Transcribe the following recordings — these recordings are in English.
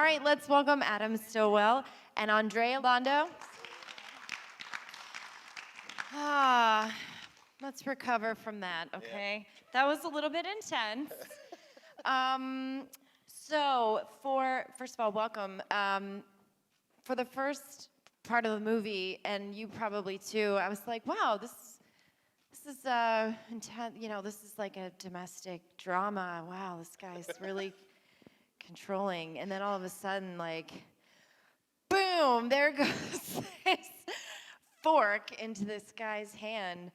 All right, let's welcome Adam Stilwell and Andrea Londo. Let's recover from that, okay? Yeah. That was a little bit intense. So, first of all, welcome. For the first part of the movie, and you probably too, I was like, wow, this is intense. You know, this is like a domestic drama. Wow, this guy's really controlling. And then all of a sudden, like, boom, there goes this fork into this guy's hand.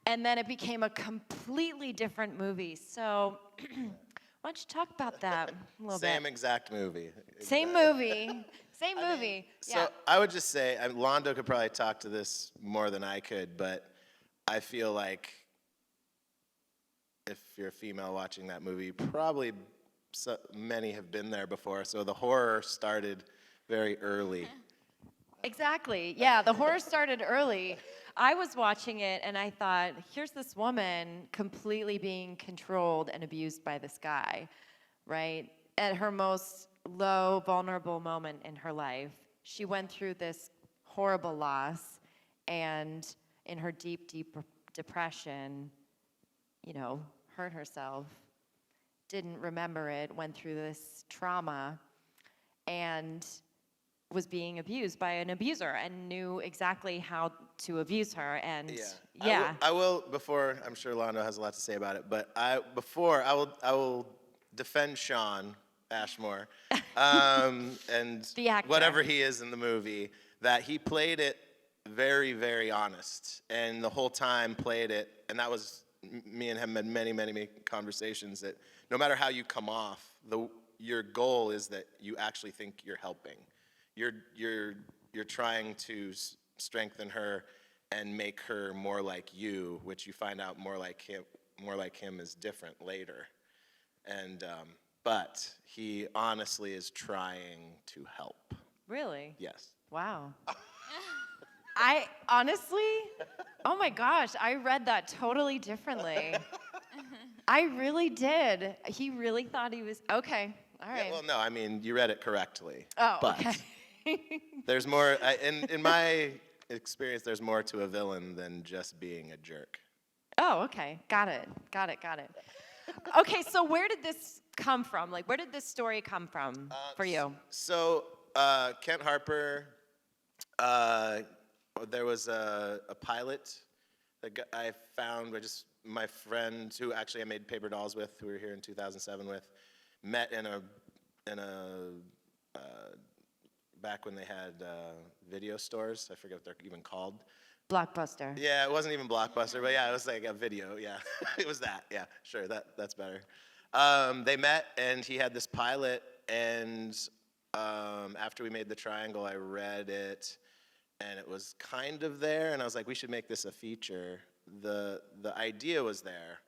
And then it became a completely different movie. So, why don't you talk about that a little bit? Same exact movie. Same movie. Same movie. Mean, so I would just say, Londo could probably talk to this more than I could, but I feel like if you're a female watching that movie, probably many have been there before. So the horror started very early. Exactly. Yeah, the horror started early. I was watching it and I thought, here's this woman completely being controlled and abused by this guy, right? At her most low, vulnerable moment in her life. She went through this horrible loss, and in her deep, deep depression, you know, hurt herself, didn't remember it, went through this trauma, and was being abused by an abuser and knew exactly how to abuse her. And I will before, I'm sure Londo has a lot to say about it, but I will defend Sean Ashmore and whatever he is in the movie, that he played it very, very honest, and the whole time played it, and that was, me and him had many, many conversations, that no matter how you come off, your goal is that you actually think you're helping. You're trying to strengthen her and make her more like you, which you find out more like him is different later. And but he honestly is trying to help. Really? Yes. Wow. I honestly, oh my gosh, I read that totally differently. I really did. He really thought he was, okay, all right. Yeah, well, no, I mean, you read it correctly. Oh, but okay. There's more, in my experience, there's more to a villain than just being a jerk. Oh, okay, got it. Okay, so where did this come from? Like, where did this story come from for you? So, Kent Harper, there was a pilot that I found, my friend, who actually I made paper dolls with, who we were here in 2007 with, met in a back when they had video stores. I forget what they're even called. Blockbuster. Yeah, it wasn't even Blockbuster, but yeah, it was like a video, yeah. It was that, yeah, sure, that's better. They met, and he had this pilot, and after we made the triangle, I read it, and it was kind of there, and I was like, we should make this a feature. The idea was there,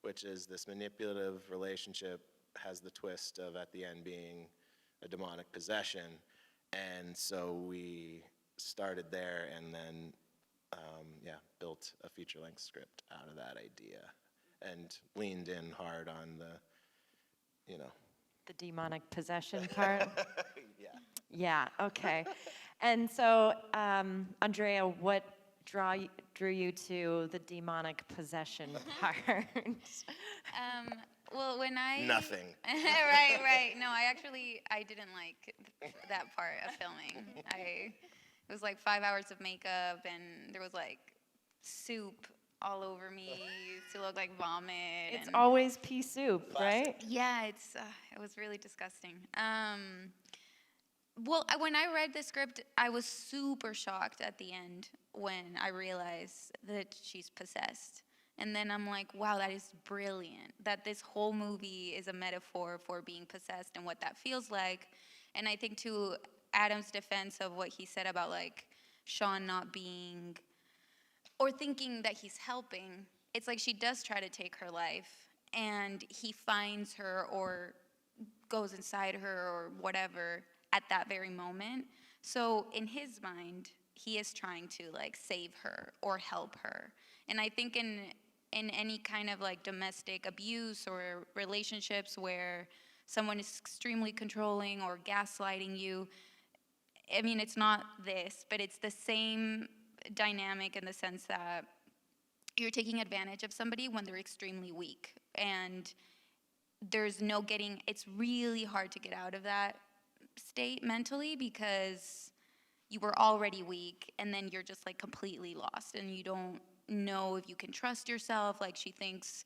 which is this manipulative relationship has the twist of at the end being a demonic possession, and so we started there, and then built a feature-length script out of that idea, and leaned in hard on the demonic possession part. Yeah. Yeah. Okay. And so, Andrea, what drew you to the demonic possession part? Well, when I... Nothing. Right. No, I didn't like that part of filming. It was like 5 hours of makeup, and there was like soup all over me to look like vomit. It's always pea soup, right? Yeah, it was really disgusting. Well, when I read the script, I was super shocked at the end when I realized that she's possessed. And then I'm like, wow, that is brilliant. That this whole movie is a metaphor for being possessed and what that feels like. And I think to Adam's defense of what he said about like Sean not being, or thinking that he's helping, it's like she does try to take her life, and he finds her or goes inside her or whatever at that very moment. So in his mind, he is trying to like save her or help her. And I think in any kind of like domestic abuse or relationships where someone is extremely controlling or gaslighting you. I mean, it's not this, but it's the same dynamic in the sense that you're taking advantage of somebody when they're extremely weak. And there's no getting, it's really hard to get out of that state mentally because you were already weak and then you're just like completely lost and you don't know if you can trust yourself. Like she thinks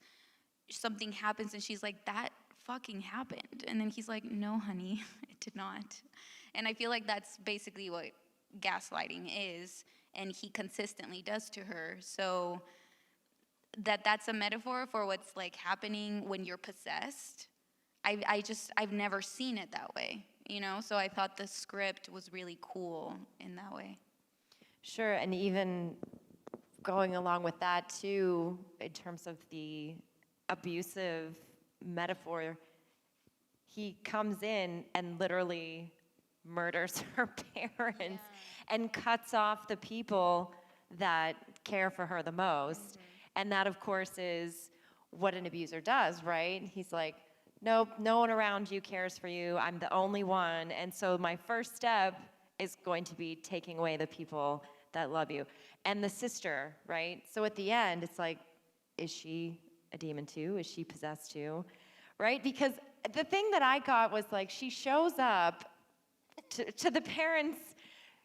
something happens and she's like, that fucking happened. And then he's like, no, honey, it did not. And I feel like that's basically what gaslighting is, and he consistently does to her. So that's a metaphor for what's like happening when you're possessed. I've never seen it that way, you know? So I thought the script was really cool in that way. Sure, and even going along with that too, in terms of the abusive metaphor, he comes in and literally murders her parents and cuts off the people that care for her the most. Mm-hmm. And that, of course, is what an abuser does, right? He's like, nope, no one around you cares for you. I'm the only one. And so my first step is going to be taking away the people that love you. And the sister, right? So at the end, it's like, is she a demon too? Is she possessed too? Right? Because the thing that I got was like, she shows up to the parents,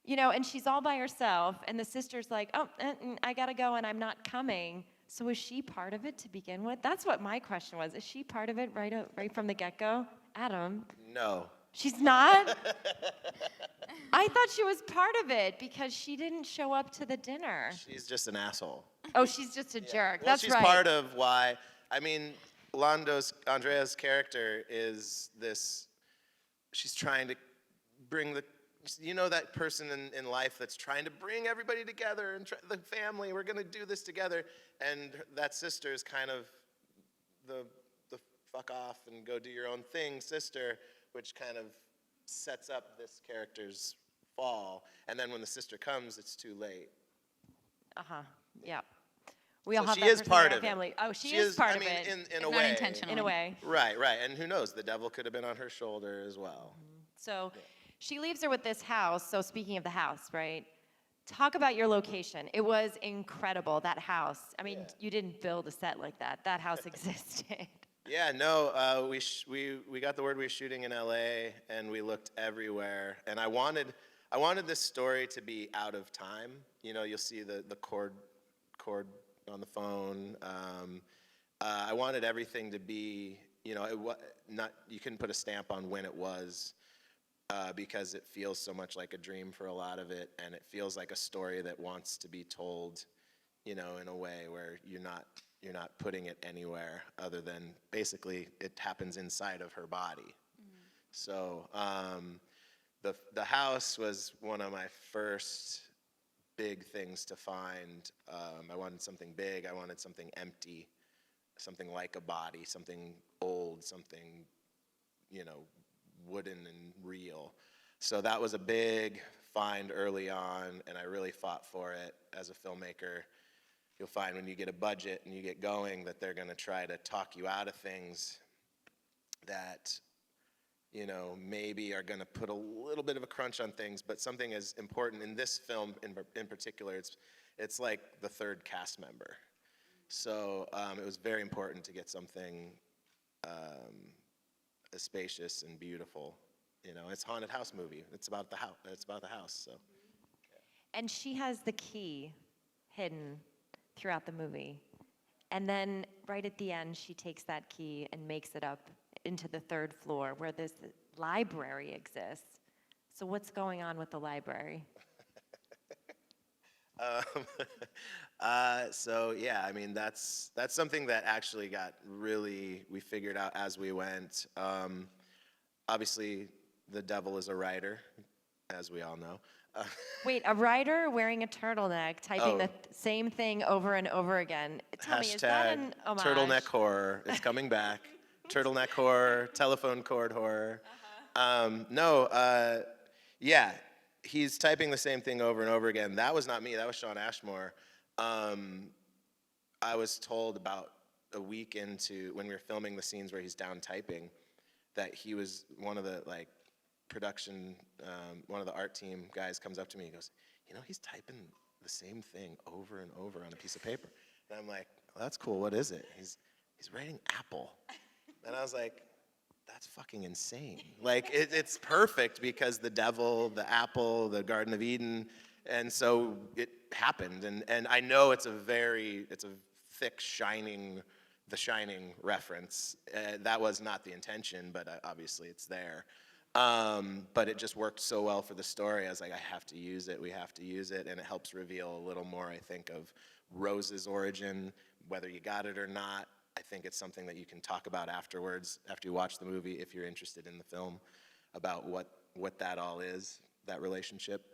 you know, and she's all by herself. And the sister's like, oh, I gotta go and I'm not coming. So is she part of it to begin with? That's what my question was. Is she part of it right from the get-go? Adam? No. She's not? I thought she was part of it because she didn't show up to the dinner. She's just an asshole. Oh, she's just a jerk. Well, That's right. She's part of why, I mean, Andrea's character is this, she's trying to bring that person in life that's trying to bring everybody together and the family, we're going to do this together. And that sister is kind of the fuck off and go do your own thing sister, which kind of sets up this character's fall. And then when the sister comes, it's too late. Yeah. We all have she that is person part in our of it. family. Oh, she is part of it. In a not way. intentionally. In a way. Right. And who knows? The devil could have been on her shoulder as well. So she leaves her with this house. So speaking of the house, right? Talk about your location. It was incredible, that house. I mean, you didn't build a set like that. That house existed. Yeah, no, we got the word we were shooting in LA, and we looked everywhere. And I wanted this story to be out of time. You know, you'll see the chord on the phone. I wanted everything to be, you know, you couldn't put a stamp on when it was, because it feels so much like a dream for a lot of it, and it feels like a story that wants to be told, you know, in a way where you're not putting it anywhere other than basically it happens inside of her body. So the house was one of my first big things to find. I wanted something big. I wanted something empty, something like a body, something old, something, you know, wooden and real. So that was a big find early on, and I really fought for it as a filmmaker. You'll find when you get a budget and you get going that they're going to try to talk you out of things that, you know, maybe are going to put a little bit of a crunch on things, but something as important in this film in particular, it's like the third cast member. So it was very important to get something spacious and beautiful. You know, it's a haunted house movie. It's about the house. It's about the house. So. Yeah. And she has the key hidden throughout the movie. And then right at the end, she takes that key and makes it up into the third floor where this library exists. So what's going on with the library? So yeah, I mean, that's something that actually we figured out as we went. Obviously, the devil is a writer, as we all know. Wait, a writer wearing a turtleneck, typing the same thing over and over again. Tell me, is that an homage? Turtleneck horror. It's coming back. Turtleneck horror, telephone cord horror. Yeah, he's typing the same thing over and over again. That was not me. That was Sean Ashmore. I was told about a week into when we were filming the scenes where he's down typing, that he was one of the like production, one of the art team guys comes up to me and goes, you know, he's typing the same thing over and over on a piece of paper. And I'm like, well, that's cool, what is it? He's writing apple. And I was like, that's fucking insane. Like, it's perfect because the devil, the apple, the Garden of Eden, and so it happened. And I know it's a thick, The Shining reference. That was not the intention, but obviously it's there. But it just worked so well for the story. I was like, I have to use it, we have to use it, and it helps reveal a little more, I think, of Rose's origin, whether you got it or not. I think it's something that you can talk about afterwards, after you watch the movie, if you're interested in the film, about what that all is, that relationship.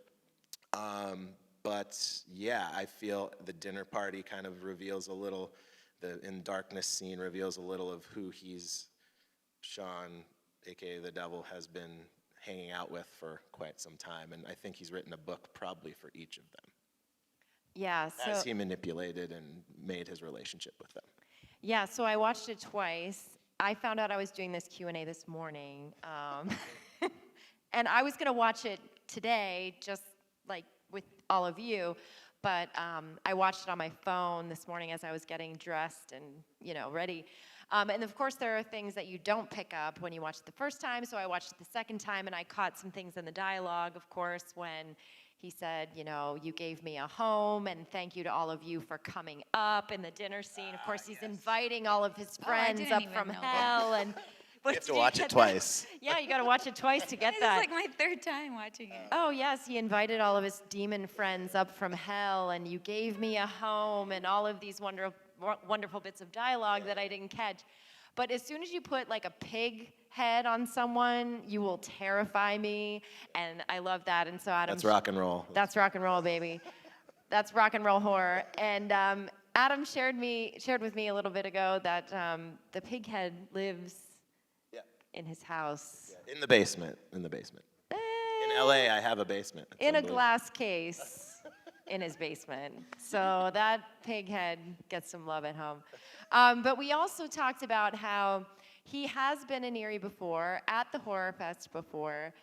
But yeah, I feel the dinner party kind of reveals a little, the In Darkness scene reveals a little of who Sean, aka the devil, has been hanging out with for quite some time. And I think he's written a book probably for each of them. Yeah, so as he manipulated and made his relationship with them. Yeah, so I watched it twice. I found out I was doing this Q&A this morning. And I was going to watch it today, just like with all of you. But I watched it on my phone this morning as I was getting dressed and, ready. And of course, there are things that you don't pick up when you watch it the first time. So I watched it the second time, and I caught some things in the dialogue, of course, when he said, you gave me a home, and thank you to all of you for coming up in the dinner scene. Of course, he's inviting all of his friends up from hell. And you have to watch it twice. Yeah, you got to watch it twice to get that. It's like my third time watching it. Oh, yes, he invited all of his demon friends up from hell, and you gave me a home, and all of these wonderful bits of dialogue that I didn't catch. But as soon as you put like a pig head on someone, you will terrify me, and I love that. And so Adam, that's rock and roll. That's rock and roll, baby. That's rock and roll horror. And Adam shared with me a little bit ago that the pig head lives in his house. Yeah, in the basement. In LA, I have a basement. It's in a glass case in his basement. So that pig head gets some love at home. But we also talked about how he has been in Erie before, at the Horror Fest before,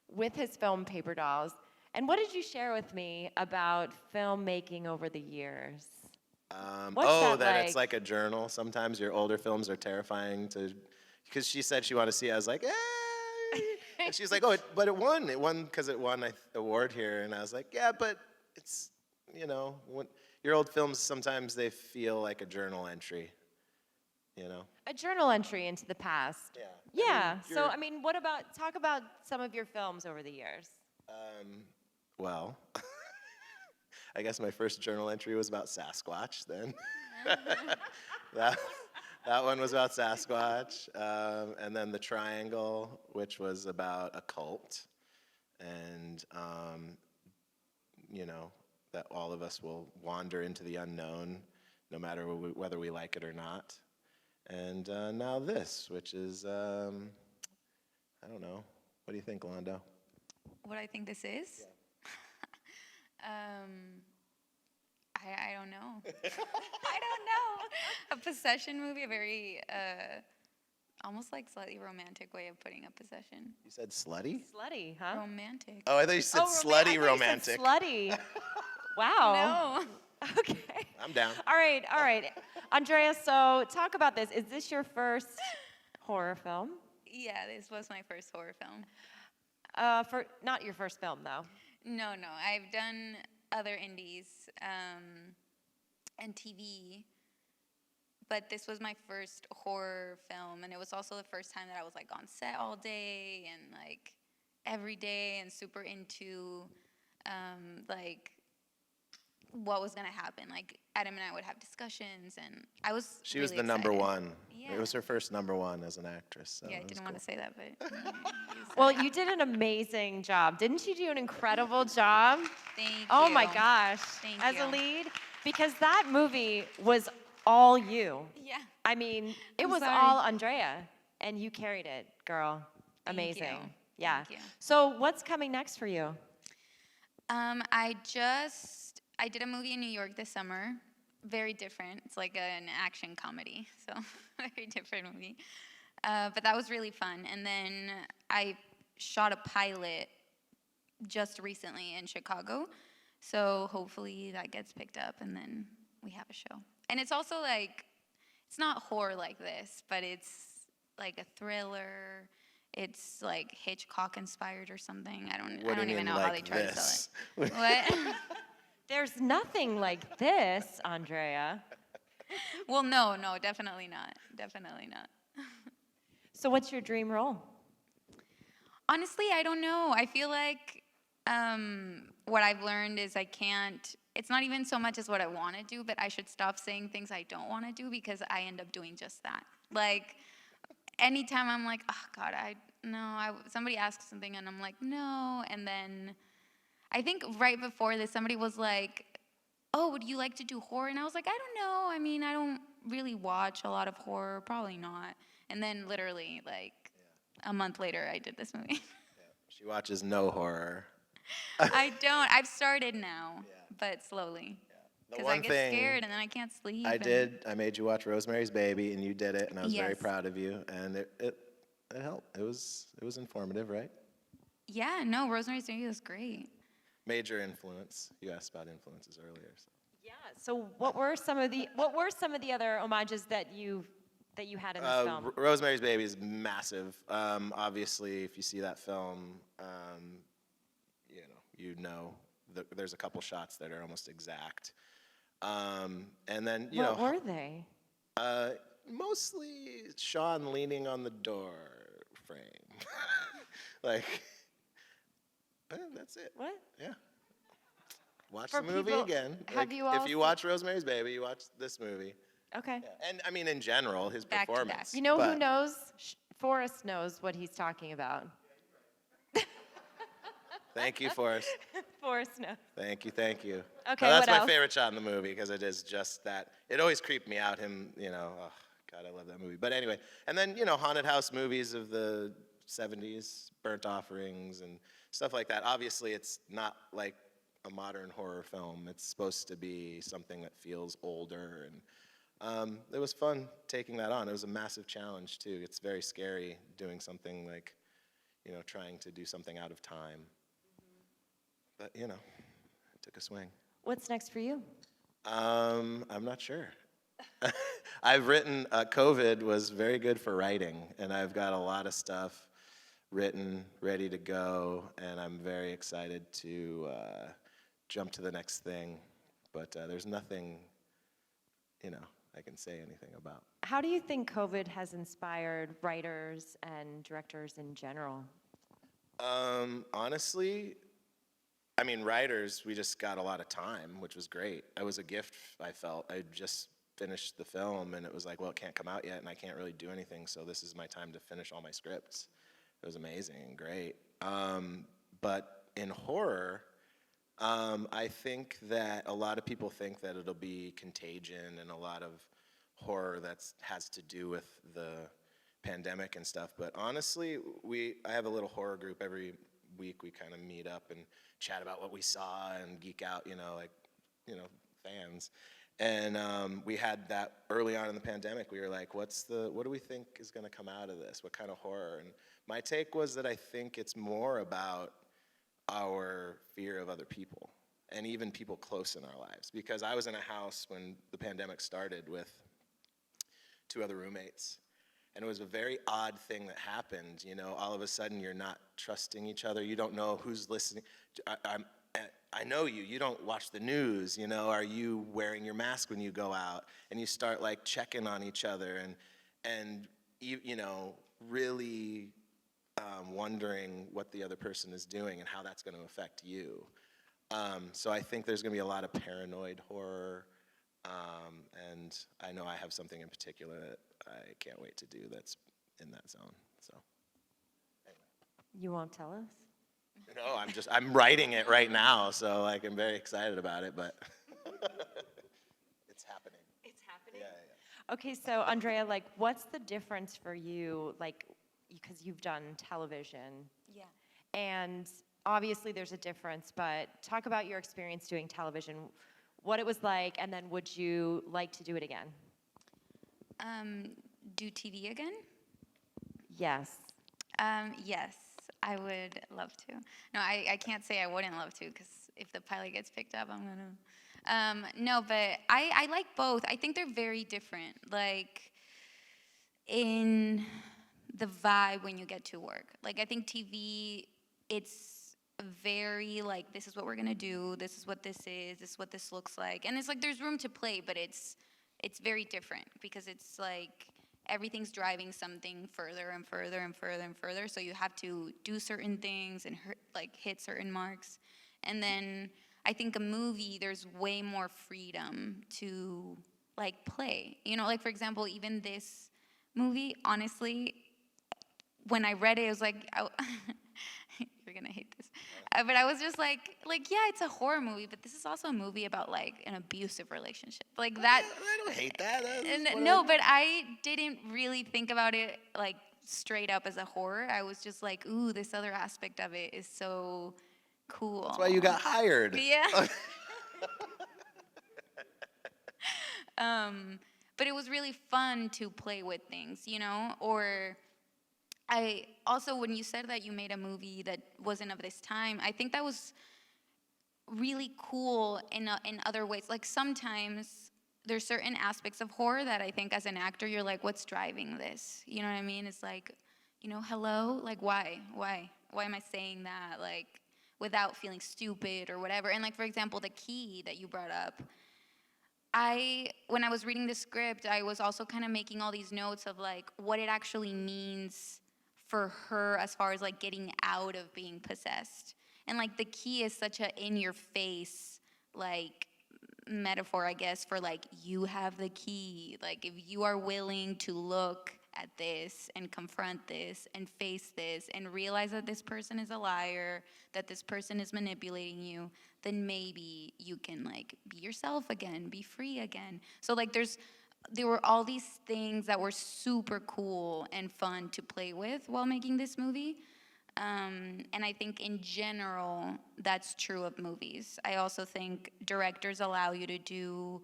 with his film Paper Dolls. And what did you share with me about filmmaking over the years? That like? It's like a journal. Sometimes your older films are terrifying because she said she wanted to see it. I was like, and she's like, but it won. It won because it won an award here. And I was like, yeah, but it's, when your old films, sometimes they feel like a journal entry. A journal entry into the past. Yeah. Yeah. Talk about some of your films over the years. Well, I guess my first journal entry was about Sasquatch then. That one was about Sasquatch. And then The Triangle, which was about a cult. And, that all of us will wander into the unknown, no matter whether we like it or not. And now this, which is, I don't know. What do you think, Londo? What I think this is? Yeah. I don't know. I don't know. A possession movie, a very, almost like slightly romantic way of putting up possession. You said slutty? Slutty, huh? Romantic. Oh, I thought you said slutty romantic. You said slutty. Wow. No. Okay. I'm down. All right. Andrea, so talk about this. Is this your first horror film? Yeah, this was my first horror film. Not your first film, though. No. I've done other indies and TV, but this was my first horror film, and it was also the first time that I was like on set all day and like every day and super into like what was gonna happen. Like Adam and I would have discussions, and I was. She really was the excited. number one. Yeah. It was her first number one as an actress. So yeah, I didn't want to say that, but. Well, you did an amazing job. Didn't you do an incredible job? Thank you. Oh my gosh. Thank as you. a lead, because that movie was all you. Yeah. I mean, it I'm was sorry. all Andrea, and you carried it, girl. Thank Amazing. you. Yeah. Thank you. So what's coming next for you? I did a movie in New York this summer. Very different. It's like an action comedy, so very different movie. But that was really fun. And then I shot a pilot just recently in Chicago. So hopefully that gets picked up and then we have a show. And it's also like, it's not horror like this, but it's like a thriller. It's like Hitchcock inspired or something. I don't even know how they try to sell it. What? There's nothing like this, Andrea. Well, no, definitely not. Definitely not. So what's your dream role? Honestly, I don't know. I feel like what I've learned is it's not even so much as what I want to do, but I should stop saying things I don't want to do because I end up doing just that. Like, anytime I'm like, oh, God, somebody asks something and I'm like, no. And then I think right before this, somebody was like, oh, would you like to do horror? And I was like, I don't know. I mean, I don't really watch a lot of horror. Probably not. And then literally, like, a month later, I did this movie. Yeah. She watches no horror. I don't. I've started now, but slowly. Yeah. Because I get scared and then I can't sleep. I made you watch Rosemary's Baby, and you did it, and I was very proud of you. And it helped. It was informative, right? Yeah, no, Rosemary's Baby was great. Major influence. You asked about influences earlier. So. Yeah. So what were some of the other homages that you had in this film? Rosemary's Baby is massive. Obviously, if you see that film, there's a couple shots that are almost exact. And then what were they? Mostly Sean leaning on the door frame. Like, that's it. What? Yeah. Watch For the movie people, again. if you watch Rosemary's Baby, you watch this movie. Okay. Yeah. And I mean, in general, his Back to performance. back. You know who knows? Forrest knows what he's talking about. Thank you, Forrest. Forrest knows. Thank you. Okay, That's what my else? favorite shot in the movie because it is just that. It always creeped me out, him, oh, God, I love that movie. But anyway, and then, haunted house movies of the 70s, Burnt Offerings and stuff like that. Obviously, it's not like a modern horror film. It's supposed to be something that feels older. And it was fun taking that on. It was a massive challenge, too. It's very scary doing something like, trying to do something out of time. But, it took a swing. What's next for you? I'm not sure. I've written, COVID was very good for writing, and I've got a lot of stuff written, ready to go, and I'm very excited to jump to the next thing. But there's nothing, I can say anything about. How do you think COVID has inspired writers and directors in general? Honestly, writers, we just got a lot of time, which was great. It was a gift, I felt. I just finished the film, and it was like, well, it can't come out yet, and I can't really do anything, so this is my time to finish all my scripts. It was amazing and great. But in horror, I think that a lot of people think that it'll be Contagion and a lot of horror that has to do with the pandemic and stuff. But honestly, I have a little horror group every week. We kind of meet up and chat about what we saw and geek out, fans. And we had that early on in the pandemic. We were like, what do we think is going to come out of this? What kind of horror? And my take was that I think it's more about our fear of other people and even people close in our lives. Because I was in a house when the pandemic started with 2 other roommates. And it was a very odd thing that happened. All of a sudden you're not trusting each other. You don't know who's listening. I know you. You don't watch the news. Are you wearing your mask when you go out? And you start like checking on each other and really wondering what the other person is doing and how that's going to affect you. So I think there's going to be a lot of paranoid horror. And I know I have something in particular that I can't wait to do that's in that zone. So, anyway. You won't tell us? No, I'm writing it right now, so I'm very excited about it, but it's happening. It's happening? Yeah. Okay, so Andrea, what's the difference for you, because you've done television? Yeah. And obviously there's a difference, but talk about your experience doing television, what it was like, and then would you like to do it again? Do TV again? Yes. Yes, I would love to. No, I can't say I wouldn't love to, because if the pilot gets picked up, I'm gonna. No, but I like both. I think they're very different. Like, in the vibe when you get to work. Like, I think TV, it's very like, this is what we're gonna do, this is what this is what this looks like. And it's like there's room to play, but it's very different, because it's like everything's driving something further and further and further and further. So you have to do certain things and hit certain marks. And then I think a movie, there's way more freedom to like play. You know, like for example, even this movie, honestly, when I read it, it was like, you're gonna hate this, but I was just like, yeah, it's a horror movie, but this is also a movie about like an abusive relationship, like that. I don't hate that. No, but I didn't really think about it like straight up as a horror. I was just like, ooh, this other aspect of it is so cool. That's why you got hired. Yeah. But it was really fun to play with things, you know? Or I also, when you said that you made a movie that wasn't of this time, I think that was really cool in other ways. Like sometimes there's certain aspects of horror that I think as an actor, you're like, what's driving this? You know what I mean? It's like, you know, hello? Like, why? Why am I saying that? Like, without feeling stupid or whatever. And like, for example, the key that you brought up, when I was reading the script, I was also kind of making all these notes of like what it actually means for her as far as like getting out of being possessed. And like the key is such a in your face like metaphor, I guess, for like you have the key. Like if you are willing to look at this and confront this and face this and realize that this person is a liar, that this person is manipulating you, then maybe you can like be yourself again, be free again. So like there were all these things that were super cool and fun to play with while making this movie. And I think in general, that's true of movies. I also think directors allow you to do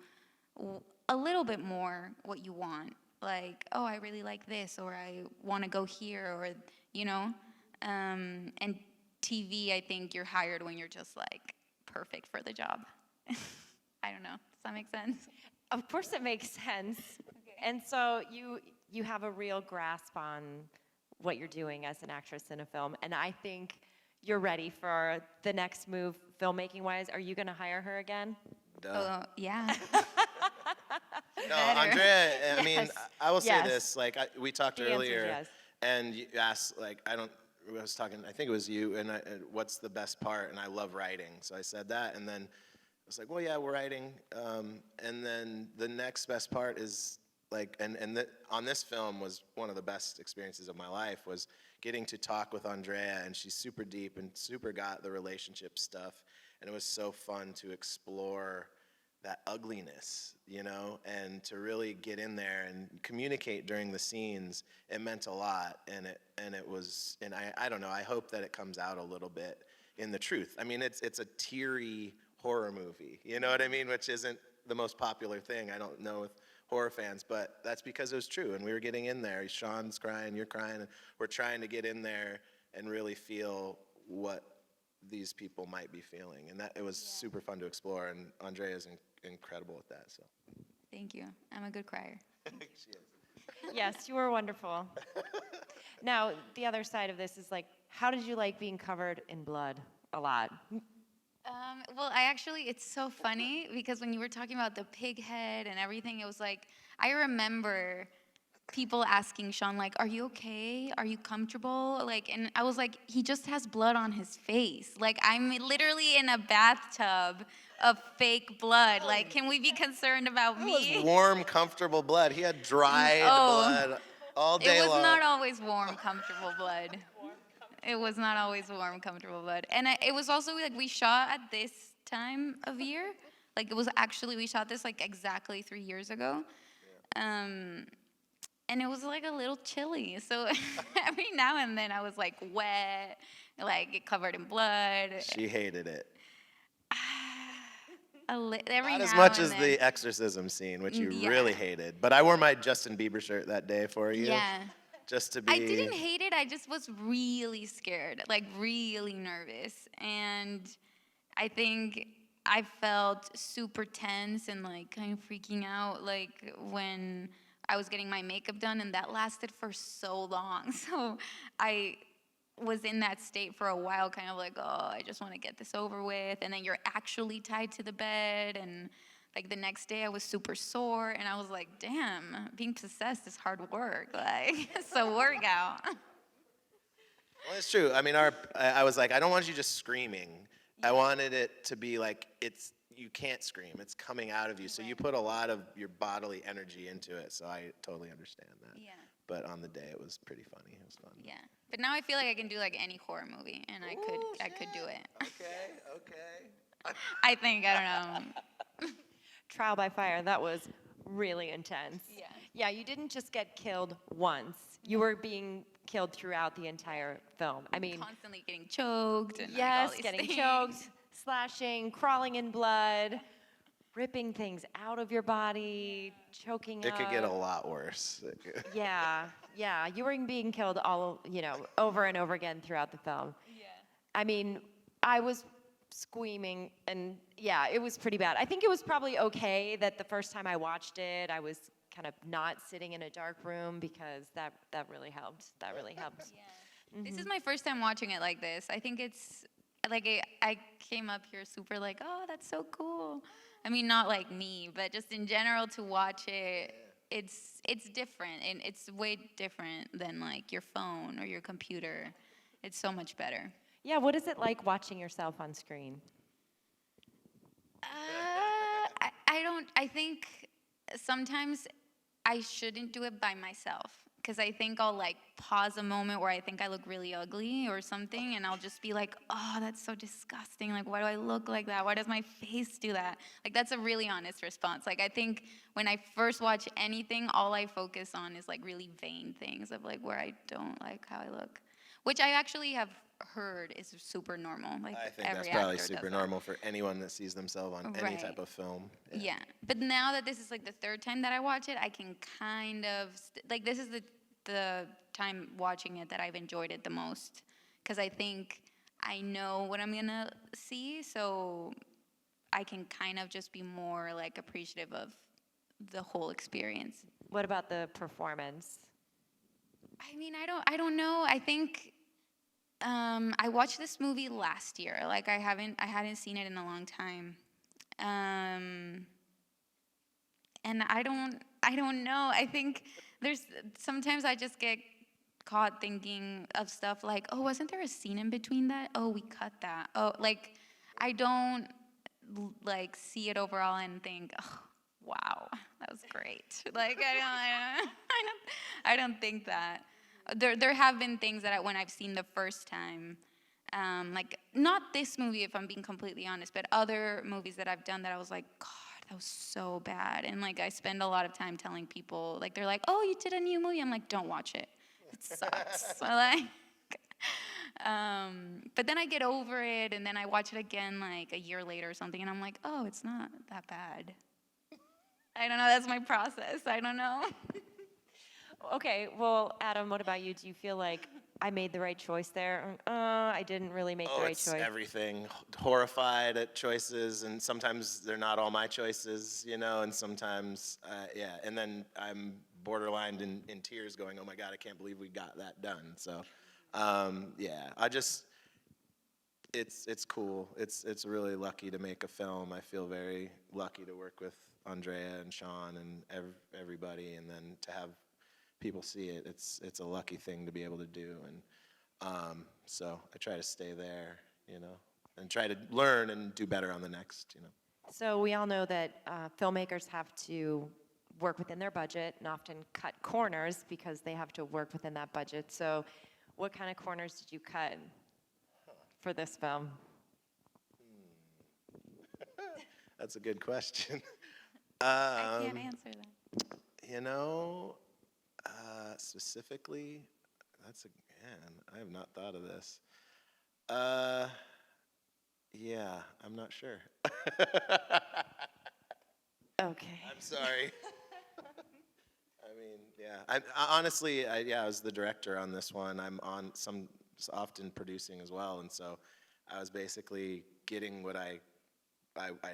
a little bit more what you want. Like, oh, I really like this, or I want to go here, or, you know. And TV, I think you're hired when you're just like perfect for the job. I don't know. Does that make sense? Of course it makes sense. Okay. And so you have a real grasp on what you're doing as an actress in a film, and I think you're ready for the next move filmmaking-wise. Are you going to hire her again? Duh. Yeah. No, Andrea, I mean, Yes. I will say Yes. this, like we talked The answer is earlier, yes. and you asked, like, I think it was you, and what's the best part, and I love writing, so I said that, and then I was like, well, yeah, we're writing, and then the next best part is, like, on this film was one of the best experiences of my life, was getting to talk with Andrea, and she's super deep and super got the relationship stuff, and it was so fun to explore that ugliness, you know, and to really get in there and communicate during the scenes. It meant a lot, and I don't know, I hope that it comes out a little bit in the truth. I mean, it's a teary horror movie, you know what I mean, which isn't the most popular thing, I don't know, with horror fans, but that's because it was true, and we were getting in there. Sean's crying, you're crying, and we're trying to get in there and really feel what these people might be feeling, and that it was super fun to explore, and Andrea is incredible at that. So, thank you. I'm a good crier. She is. Yes, you were wonderful. Now, the other side of this is like, how did you like being covered in blood a lot? Well, it's so funny because when you were talking about the pig head and everything, it was like, I remember people asking Sean, like, are you okay? Are you comfortable? Like, and I was like, he just has blood on his face. Like, I'm literally in a bathtub of fake blood. Like, can we be concerned about me? It was warm, comfortable blood. He had dried blood all day long. It was not always warm, comfortable blood. It was not always warm, comfortable blood. And it was also, like, we shot at this time of year. Like, we shot this, like, exactly 3 years ago. And it was, like, a little chilly. So every now and then I was, like, wet, like, covered in blood. She hated it. Not as much as the exorcism scene, which you really hated. But I wore my Justin Bieber shirt that day for you. Yeah. just to be. I didn't hate it. I just was really scared, like really nervous. And I think I felt super tense and like kind of freaking out, like when I was getting my makeup done, and that lasted for so long. So I was in that state for a while, kind of like, oh, I just want to get this over with. And then you're actually tied to the bed, and like the next day I was super sore, and I was like, damn, being possessed is hard work. Like, it's a workout. Well, it's true. I mean, I was like, I don't want you just screaming. I wanted it to be like, you can't scream. It's coming out of you. So you put a lot of your bodily energy into it. So I totally understand that. Yeah. But on the day, it was pretty funny. It was fun. Yeah. But now I feel like I can do like any horror movie, and I could do it. Okay. I think, I don't know. Trial by fire, that was really intense. Yeah. Yeah, you didn't just get killed once. You were being killed throughout the entire film. I mean, constantly getting choked. And yes, like all these getting things. choked, slashing, crawling in blood, ripping things out of your body, choking It up. could get a lot worse. Yeah, you were being killed over and over again throughout the film. Yeah. I mean, I was screaming, and yeah, it was pretty bad. I think it was probably okay that the first time I watched it, I was kind of not sitting in a dark room, because that really helped. That really helped. Yeah. This is my first time watching it like this. I think it's like I came up here super like, oh, that's so cool. I mean, not like me, but just in general to watch it, it's different, and it's way different than like your phone or your computer. It's so much better. Yeah, what is it like watching yourself on screen? I think sometimes I shouldn't do it by myself, because I think I'll like pause a moment where I think I look really ugly or something, and I'll just be like, oh, that's so disgusting. Like, why do I look like that? Why does my face do that? Like, that's a really honest response. Like, I think when I first watch anything, all I focus on is like really vain things of like where I don't like how I look, which I actually have heard is super normal. Like, I think every that's probably actor super does normal for anyone that sees themselves on any Right. type of film. Yeah. But now that this is like the third time that I watch it, I can kind of like, this is the time watching it that I've enjoyed it the most, because I think I know what I'm gonna see, so I can kind of just be more like appreciative of the whole experience. What about the performance? I mean, I don't know. I think I watched this movie last year. Like, I hadn't seen it in a long time. And I don't know. I think sometimes I just get caught thinking of stuff like, oh, wasn't there a scene in between that? Oh, we cut that. Oh, like, I don't like see it overall and think, oh, wow, that was great. Like, I don't think that. There have been things that when I've seen the first time, like, not this movie if I'm being completely honest, but other movies that I've done that I was like, God, that was so bad. And like, I spend a lot of time telling people, like, they're like, oh, you did a new movie. I'm like, don't watch it. It sucks. So, like, but then I get over it, and then I watch it again like a year later or something, and I'm like, oh, it's not that bad. I don't know. That's my process. I don't know. Okay, well, Adam, what about you? Do you feel like I made the right choice there? I didn't really make the right choice. It's everything. Horrified at choices, and sometimes they're not all my choices, and sometimes, yeah. And then I'm borderline in tears going, oh my God, I can't believe we got that done. So, yeah, it's cool. It's really lucky to make a film. I feel very lucky to work with Andrea and Sean and everybody, and then to have people see it. It's a lucky thing to be able to do, and so I try to stay there, and try to learn and do better on the next, So we all know that filmmakers have to work within their budget and often cut corners because they have to work within that budget. So what kind of corners did you cut for this film? That's a good question. I can't answer that. Specifically, I have not thought of this. Yeah, I'm not sure. Okay. I'm sorry. mean, yeah. Honestly, I was the director on this one. I'm on often producing as well, and so I was basically getting what I'd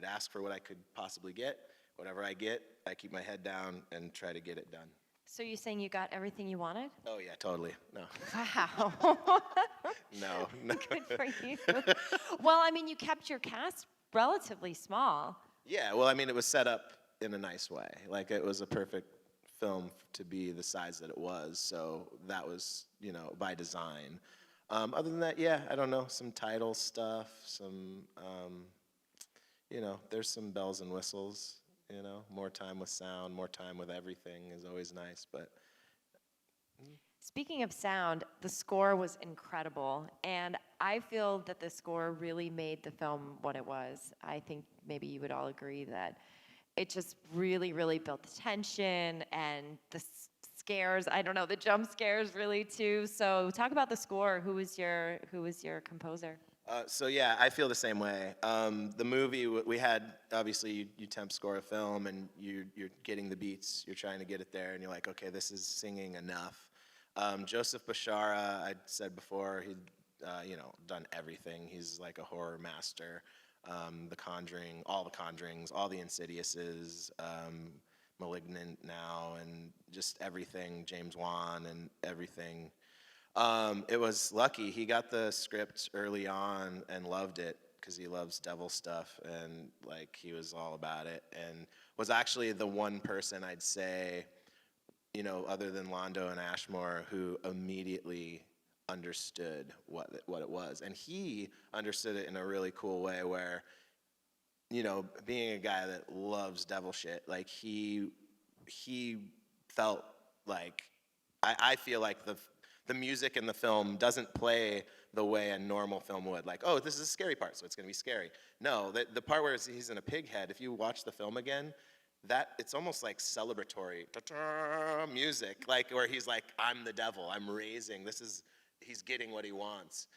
ask for what I could possibly get. Whatever I get, I keep my head down and try to get it done. So you're saying you got everything you wanted? Oh yeah, totally. No. Wow. No. Good for you. Well, I mean, you kept your cast relatively small. Yeah, well, I mean, it was set up in a nice way. Like, it was a perfect film to be the size that it was, so that was, by design. Other than that, yeah, I don't know, some title stuff, some, there's some bells and whistles, more time with sound, more time with everything is always nice, but... Speaking of sound, the score was incredible, and I feel that the score really made the film what it was. I think maybe you would all agree that it just really, really built the tension and the scares. I don't know, the jump scares really too. So talk about the score. Who was your composer? So yeah, I feel the same way. The movie, we had, obviously, you temp score a film, and you're getting the beats, you're trying to get it there, and you're like, okay, this is singing enough. Joseph Bashara, I said before, he'd done everything. He's like a horror master. The Conjuring, all the Conjurings, all the Insidiouses, Malignant now, and just everything, James Wan and everything. It was lucky. He got the script early on and loved it because he loves devil stuff, and like he was all about it, and was actually the one person I'd say, other than Londo and Ashmore, who immediately understood what it was. And he understood it in a really cool way where, being a guy that loves devil shit, like he felt like, I feel like the music in the film doesn't play the way a normal film would. Like, oh, this is a scary part, so it's going to be scary. No, the part where he's in a pig head, if you watch the film again, it's almost like celebratory music, like where he's like, I'm the devil, I'm raising, he's getting what he wants,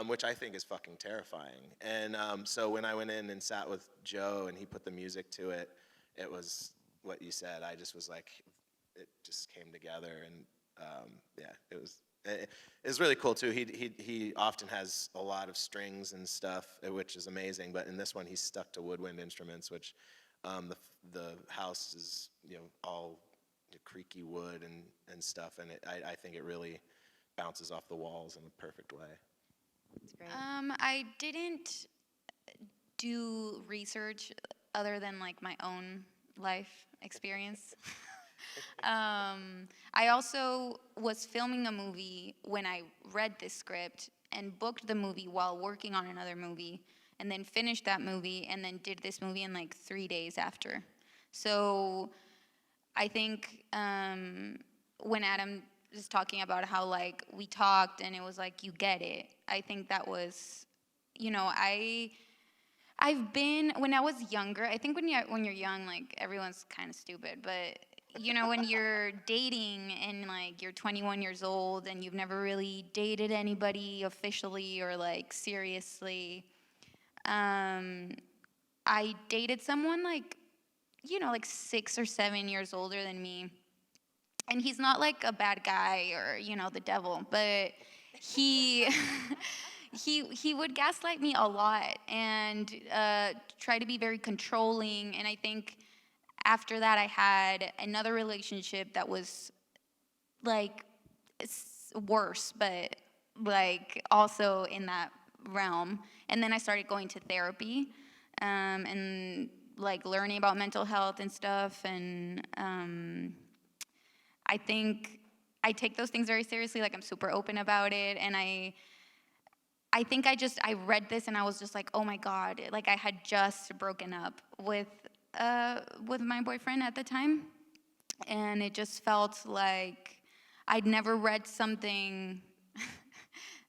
which I think is fucking terrifying. And so when I went in and sat with Joe and he put the music to it, it was what you said. I just was like, it just came together, and yeah, it was really cool too. He often has a lot of strings and stuff, which is amazing, but in this one he's stuck to woodwind instruments, which the house is all creaky wood and stuff, and I think it really bounces off the walls in a perfect way. That's great. I didn't do research other than like my own life experience. I also was filming a movie when I read this script and booked the movie while working on another movie, and then finished that movie, and then did this movie in like 3 days after. So I think when Adam was talking about how like we talked and it was like, you get it, I think that was, I've been, when I was younger, I think when you're young, like everyone's kind of stupid, but when you're dating and like you're 21 years old and you've never really dated anybody officially or like seriously, I dated someone like 6 or 7 years older than me. And he's not like a bad guy or, the devil, but he he would gaslight me a lot and try to be very controlling. And I think after that I had another relationship that was like worse, but like also in that realm. And then I started going to therapy and like learning about mental health and stuff. And I think I take those things very seriously. Like I'm super open about it. And I think I read this and I was just like, oh my God. Like I had just broken up with my boyfriend at the time. And it just felt like I'd never read something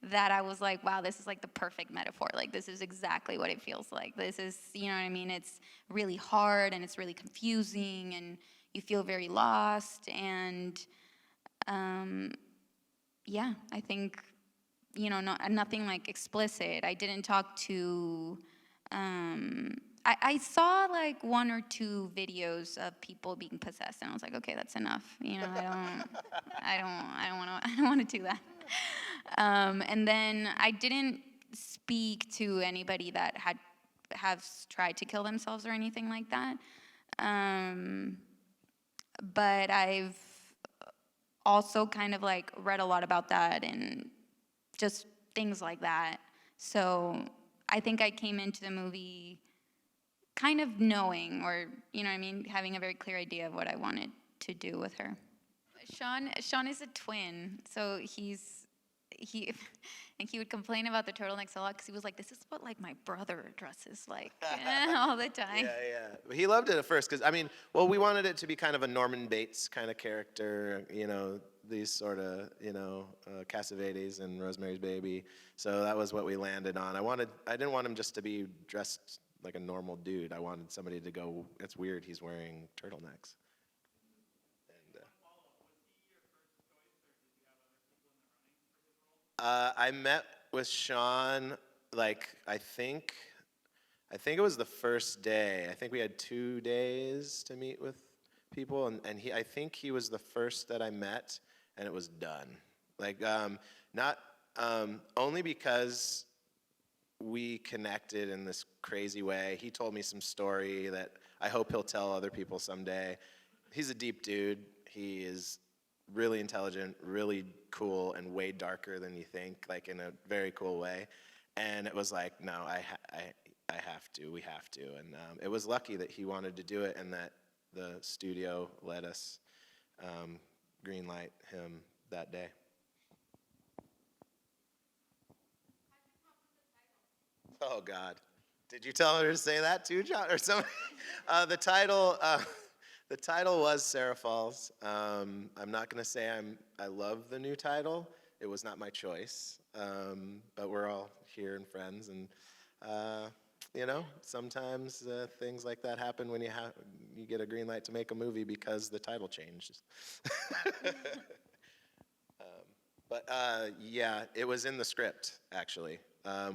that I was like, wow, this is like the perfect metaphor. Like this is exactly what it feels like. This is, you know what I mean? It's really hard and it's really confusing and you feel very lost. And yeah, I think, nothing like explicit. I didn't talk to I saw like 1 or 2 videos of people being possessed, and I was like, okay, that's enough. You know, I don't want to do that. And then I didn't speak to anybody that has tried to kill themselves or anything like that. But I've also kind of like read a lot about that and just things like that. So I think I came into the movie kind of knowing, or, you know what I mean, having a very clear idea of what I wanted to do with her. Sean is a twin, so he and he would complain about the turtlenecks a lot because he was like, this is what like my brother dresses like all the time. Yeah. He loved it at first because, I mean, well, we wanted it to be kind of a Norman Bates kind of character, you know, these sort of, you know, Cassavetes and Rosemary's Baby. So that was what we landed on. I didn't want him just to be dressed like a normal dude. I wanted somebody to go, it's weird, he's wearing turtlenecks. I met with Sean, like, I think it was the first day. I think we had 2 days to meet with people, and I think he was the first that I met, and it was done. Like, not only because we connected in this crazy way. He told me some story that I hope he'll tell other people someday. He's a deep dude. He is really intelligent, really cool, and way darker than you think, like in a very cool way. And it was like, no, I have to, we have to. And it was lucky that he wanted to do it and that the studio let us green light him that day. Oh God, did you tell her to say that too, John, or something? The title was Sarah Falls. I'm not gonna say I love the new title. It was not my choice, but we're all here and friends, and you know, sometimes things like that happen when you get a green light to make a movie because the title changed. But yeah, it was in the script actually.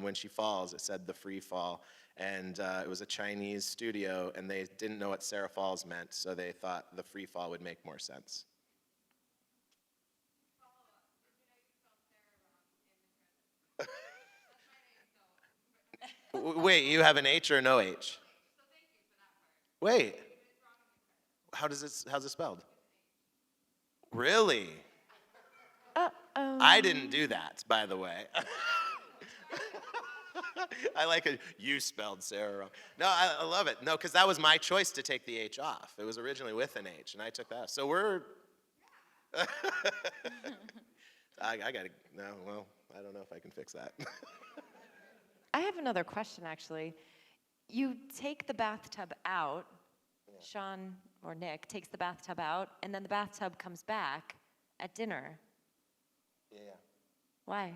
When she falls, it said the free fall, and it was a Chinese studio, and they didn't know what Sarah Falls meant, so they thought the free fall would make more sense. Wait, you have an H or no H? Wait, how's it spelled? Really? Uh-oh. I didn't do that, by the way. I like it. You spelled Sarah wrong. No, I love it. No, because that was my choice to take the H off. It was originally with an H, and I took that. So we're. I gotta. No, well, I don't know if I can fix that. I have another question, actually. You take the bathtub out. Yeah. Sean or Nick takes the bathtub out, and then the bathtub comes back at dinner. Yeah. Why?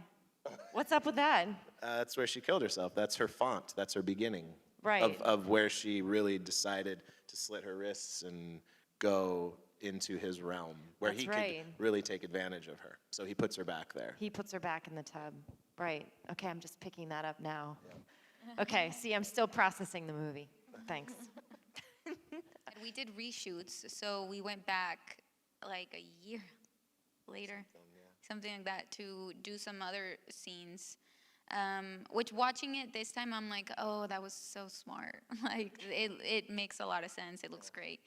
What's up with that? That's where she killed herself. That's her font. That's her beginning. Right. Of where she really decided to slit her wrists and go into his realm, where That's he right. could really take advantage of her. So he puts her back there. He puts her back in the tub. Right. Okay, I'm just picking that up now. Yeah. Okay, see, I'm still processing the movie. Thanks. And we did reshoots, so we went back like a year later. Something like that, to do some other scenes, which watching it this time, I'm like, oh, that was so smart. Like, it makes a lot of sense. It looks great.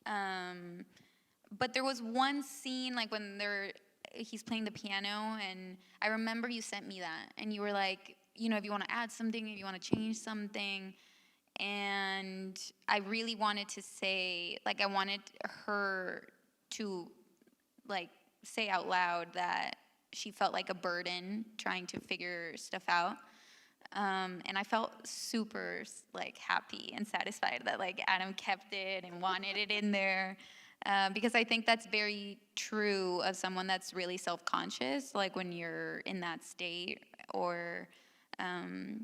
But there was one scene, like when he's playing the piano, and I remember you sent me that, and you were like, you know, if you want to add something, if you want to change something, and I really wanted to say, like, I wanted her to, like, say out loud that she felt like a burden trying to figure stuff out. And I felt super like happy and satisfied that like Adam kept it and wanted it in there. Because I think that's very true of someone that's really self-conscious, like when you're in that state, or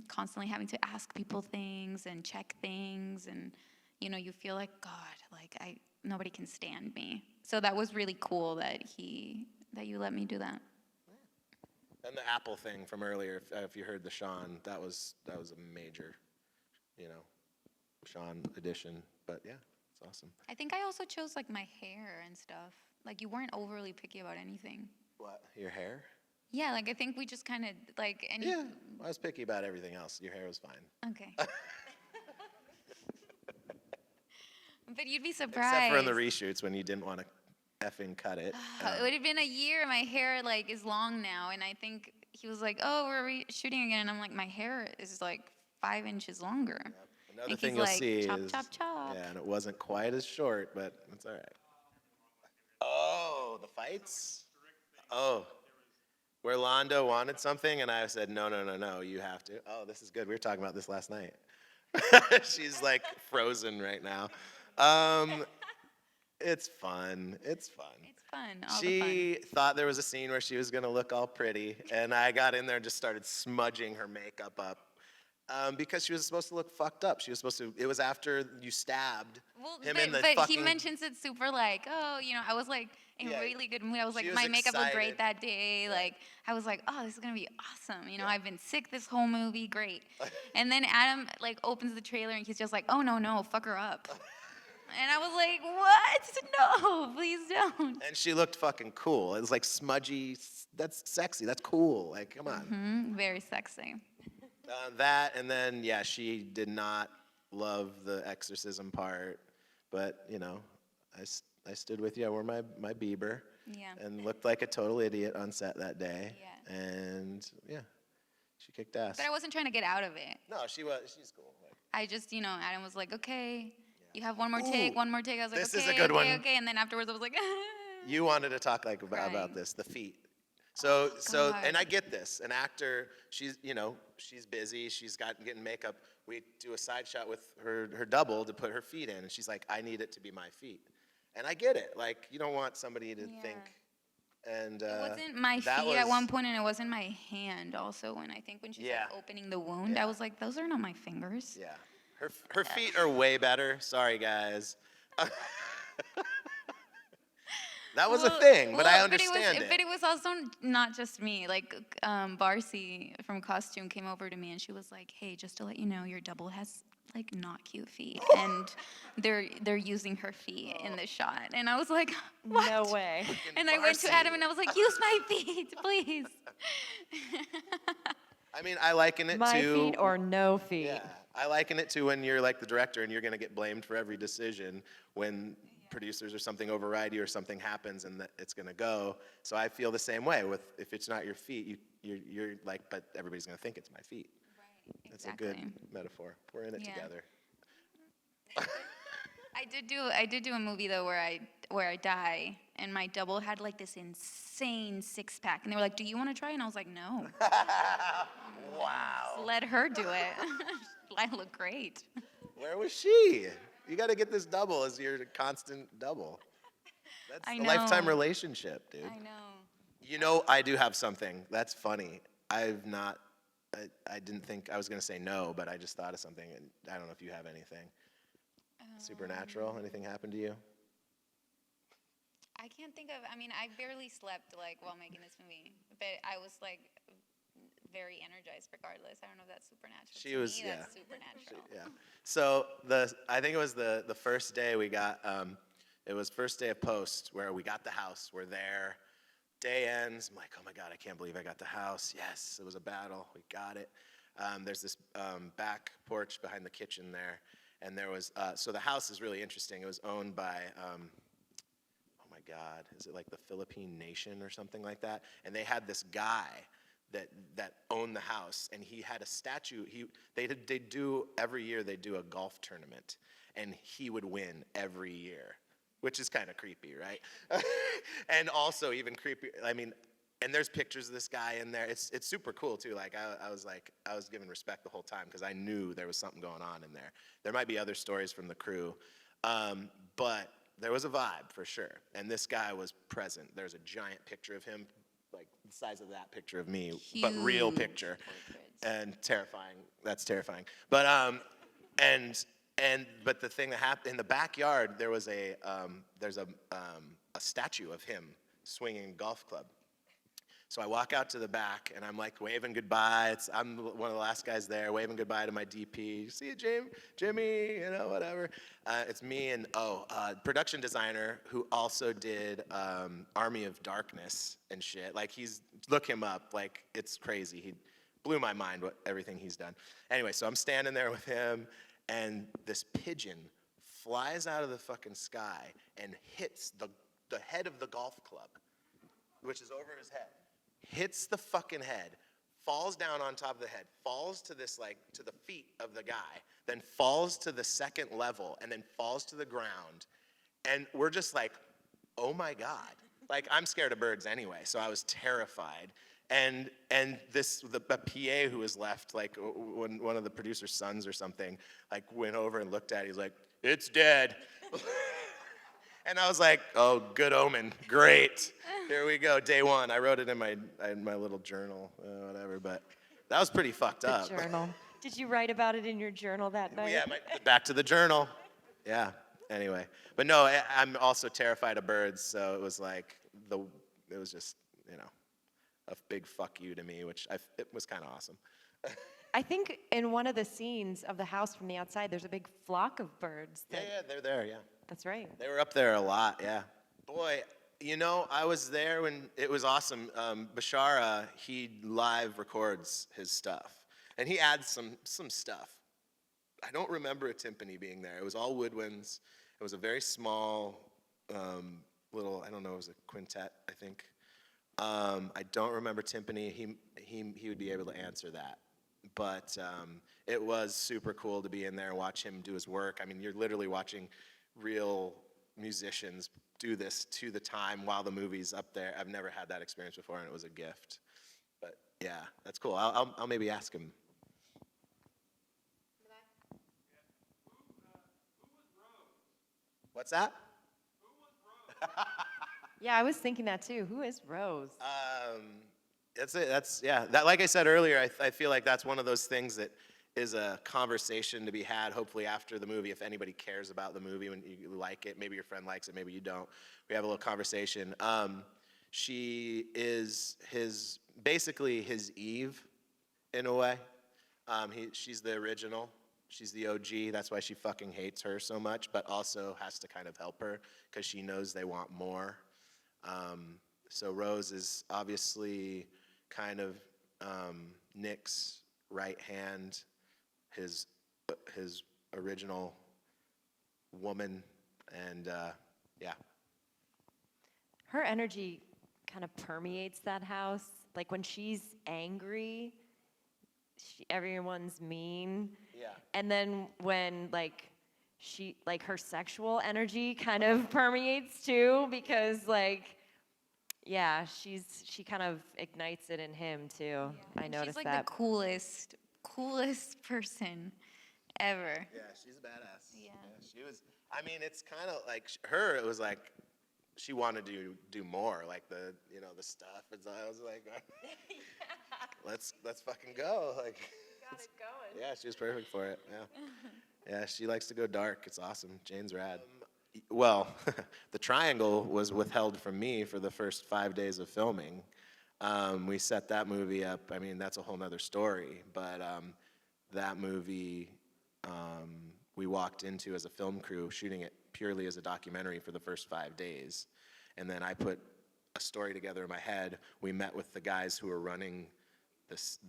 constantly having to ask people things and check things, and you know, you feel like, God, like nobody can stand me. So that was really cool that you let me do that. And the apple thing from earlier, if you heard the Sean, that was a major, you know, Sean edition. But yeah, it's awesome. I think I also chose like my hair and stuff. Like you weren't overly picky about anything. What? Your hair? Yeah, like I think we just kind of like any. Yeah, I was picky about everything else. Your hair was fine. Okay. But you'd be surprised. Except for in the reshoots when you didn't want to effing cut it. It would have been a year. My hair like is long now, and I think he was like, "Oh, we're shooting again," and I'm like, "My hair is like 5 inches longer." Yep. Another And thing he's you'll like, see chop, is chop, chop. yeah, and it wasn't quite as short, but it's all right. Oh, the fights? Oh, where Londo wanted something, and I said, no, you have to. Oh, this is good. We were talking about this last night. She's like frozen right now. It's fun. It's fun. It's fun. All the She thought there was a scene where she was gonna look all pretty, and I got in there and just started smudging her makeup up. Because she was supposed to look fucked up. She was supposed to. It was after you stabbed him in the but fucking. he mentions it super like, oh, I was like in really good mood. I was like, She was my makeup looked great excited. that day. Like, I was like, oh, this is gonna be awesome. I've been sick this whole movie, great. And then Adam like opens the trailer and he's just like, oh no, fuck her up. And I was like, what? No, please don't. And she looked fucking cool. It was like smudgy. That's sexy. That's cool. Like, come on. Very sexy. That, and then, yeah, she did not love the exorcism part. But, I stood with you. I wore my Bieber. Yeah. And looked like a total idiot on set that day. Yeah. And, yeah, she kicked ass. But I wasn't trying to get out of it. No, she's cool. I just, Adam was like, okay, you have one more take. I was like, this okay, is a good one. okay. And then afterwards I was like, You wanted to talk like about this, the feet. So, and I get this. An actor, she's busy. She's getting makeup. We do a side shot with her double to put her feet in, and she's like, I need it to be my feet. And I get it. Like, you don't want somebody to think. And it wasn't my feet at one point, and it wasn't my hand also. When she's like opening the wound, I was like, those are not my fingers. Yeah, her feet are way better. Sorry, guys. That was a thing, but I understand it. But it was also not just me. Like, Barcy from costume came over to me, and she was like, hey, just to let you know, your double has, like, not cute feet. And they're using her feet in the shot. And I was like, what? No way. And I went to Adam, and I was like, use my feet, please. I mean, I liken it my to... feet or no feet. Yeah, I liken it to when you're, like, the director, and you're going to get blamed for every decision when... producers or something override you or something happens and that it's going to go. So I feel the same way with if it's not your feet, you're like, but everybody's going to think it's my feet. Right, That's a good metaphor. We're in it together. I did do a movie though where I die and my double had like this insane 6-pack and they were like, do you want to try? And I was like, no. Wow. Let her do it. I look great. Where was she? You got to get this double as your constant double. That's a lifetime relationship, dude. I know. I do have something. That's funny. I didn't think I was going to say no, but I just thought of something. And I don't know if you have anything. Supernatural? Anything happened to you? I can't think of, I barely slept like while making this movie, but I was like very energized regardless. I don't know if that's supernatural. She was, yeah. That's supernatural. Yeah. So I think it was the first day we got, it was first day of post where we got the house. We're there. Day ends. I'm like, oh my God, I can't believe I got the house. Yes, it was a battle. We got it. There's this back porch behind the kitchen there. And there was, so the house is really interesting. It was owned by, oh my God, is it like the Philippine nation or something like that? And they had this guy that owned the house, and he had a statue. They do every year. They do a golf tournament, and he would win every year, which is kind of creepy, right? And also even creepy. And there's pictures of this guy in there. It's super cool too. Like I was giving respect the whole time because I knew there was something going on in there. There might be other stories from the crew, but there was a vibe for sure. And this guy was present. There's a giant picture of him, like the size of that picture of me, but real picture, and terrifying. That's terrifying. But but the thing that happened in the backyard, there was there's a statue of him swinging a golf club. So I walk out to the back, and I'm like waving goodbye. I'm one of the last guys there, waving goodbye to my DP. See you, Jimmy, whatever. It's me and, production designer who also did Army of Darkness and shit. Like, look him up. Like, it's crazy. He blew my mind everything he's done. Anyway, so I'm standing there with him, and this pigeon flies out of the fucking sky and hits the head of the golf club, which is over his head. Hits the fucking head, falls down on top of the head, falls to to the feet of the guy, then falls to the second level, and then falls to the ground. And we're just like, oh my God. Like, I'm scared of birds anyway, so I was terrified. And the PA who was left, like when one of the producer's sons or something, like went over and looked at it, he's like, it's dead. And I was like, oh, good omen, great. Here we go, day one. I wrote it in my little journal, whatever, but that was pretty fucked up. Journal. Did you write about it in your journal that night? Yeah, back to the journal. Yeah, anyway. But no, I'm also terrified of birds, so it was like, it was just, a big fuck you to me, which it was kind of awesome. I think in one of the scenes of the house from the outside, there's a big flock of birds. Yeah, they're there, yeah. That's right. They were up there a lot, yeah. Boy, I was there when it was awesome. Bashara, he live records his stuff, and he adds some stuff. I don't remember a timpani being there. It was all woodwinds. It was a very small little, I don't know, it was a quintet, I think. I don't remember timpani. He would be able to answer that. But it was super cool to be in there and watch him do his work. I mean, you're literally watching real musicians do this to the time while the movie's up there. I've never had that experience before, and it was a gift. But yeah, that's cool. I'll maybe ask him. What's that? Yeah, I was thinking that too. Who is Rose? That's it. That, like I said earlier, I feel like that's one of those things that is a conversation to be had, hopefully after the movie, if anybody cares about the movie, when you like it, maybe your friend likes it, maybe you don't. We have a little conversation. She is basically his Eve, in a way. She's the original. She's the OG. That's why she fucking hates her so much, but also has to kind of help her because she knows they want more. So Rose is obviously kind of Nick's right hand, his original woman, and yeah. Her energy kind of permeates that house. Like when she's angry, everyone's mean. Yeah. And then when her sexual energy kind of permeates too, because she kind of ignites it in him too. Yeah. I noticed she's that. The coolest person ever. Yeah, she's a badass. Yeah. She was. I mean, it's kind of like her. It was like she wanted to do more, like the stuff. And so I was like, let's fucking go. Like, got it going. Yeah, she was perfect for it. Yeah, yeah. She likes to go dark. It's awesome. Jane's rad. Well, the triangle was withheld from me for the first 5 days of filming. We set that movie up. I mean, that's a whole nother story. But that movie, we walked into as a film crew, shooting it purely as a documentary for the first 5 days. And then I put a story together in my head. We met with the guys who were running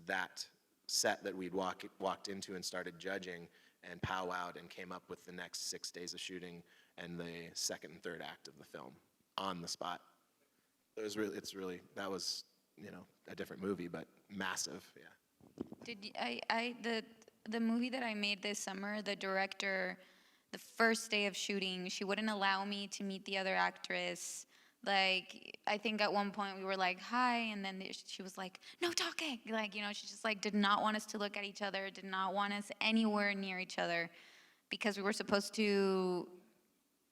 that set that we'd walked into and started judging, and powwowed and came up with the next 6 days of shooting and the second and third act of the film on the spot. That was a different movie, but massive, yeah. The movie that I made this summer, the director, the first day of shooting, she wouldn't allow me to meet the other actress. Like, I think at one point we were like, hi, and then she was like, no talking. She just did not want us to look at each other, did not want us anywhere near each other, because we were supposed to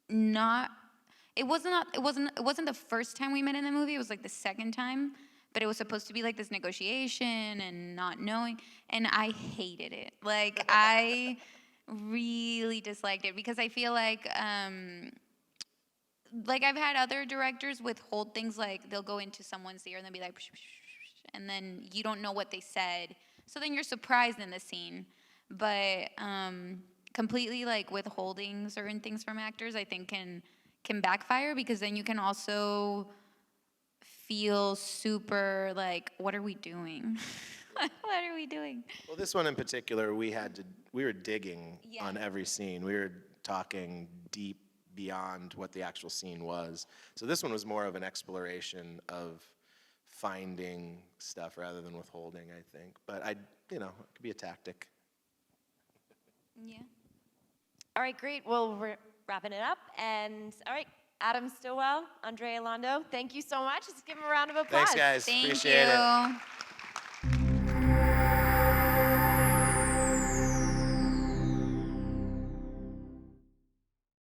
it wasn't the first time we met in the movie, it was the second time, but it was supposed to be this negotiation and not knowing, and I hated it. I really disliked it, because I feel like I've had other directors withhold things, they'll go into someone's ear and they'll be like, psh, psh, psh, and then you don't know what they said. So then you're surprised in the scene. But completely like withholding certain things from actors, I think can backfire, because then you can also feel super like, what are we doing? What are we doing? Well, this one in particular, we were digging on every scene. We were talking deep beyond what the actual scene was. So this one was more of an exploration of finding stuff rather than withholding, I think. But it could be a tactic. Yeah. All right, great. Well, we're wrapping it up. And all right, Adam Stilwell, Andrea Londo, thank you so much. Let's give them a round of applause. Thanks, guys. Thank Appreciate it. you.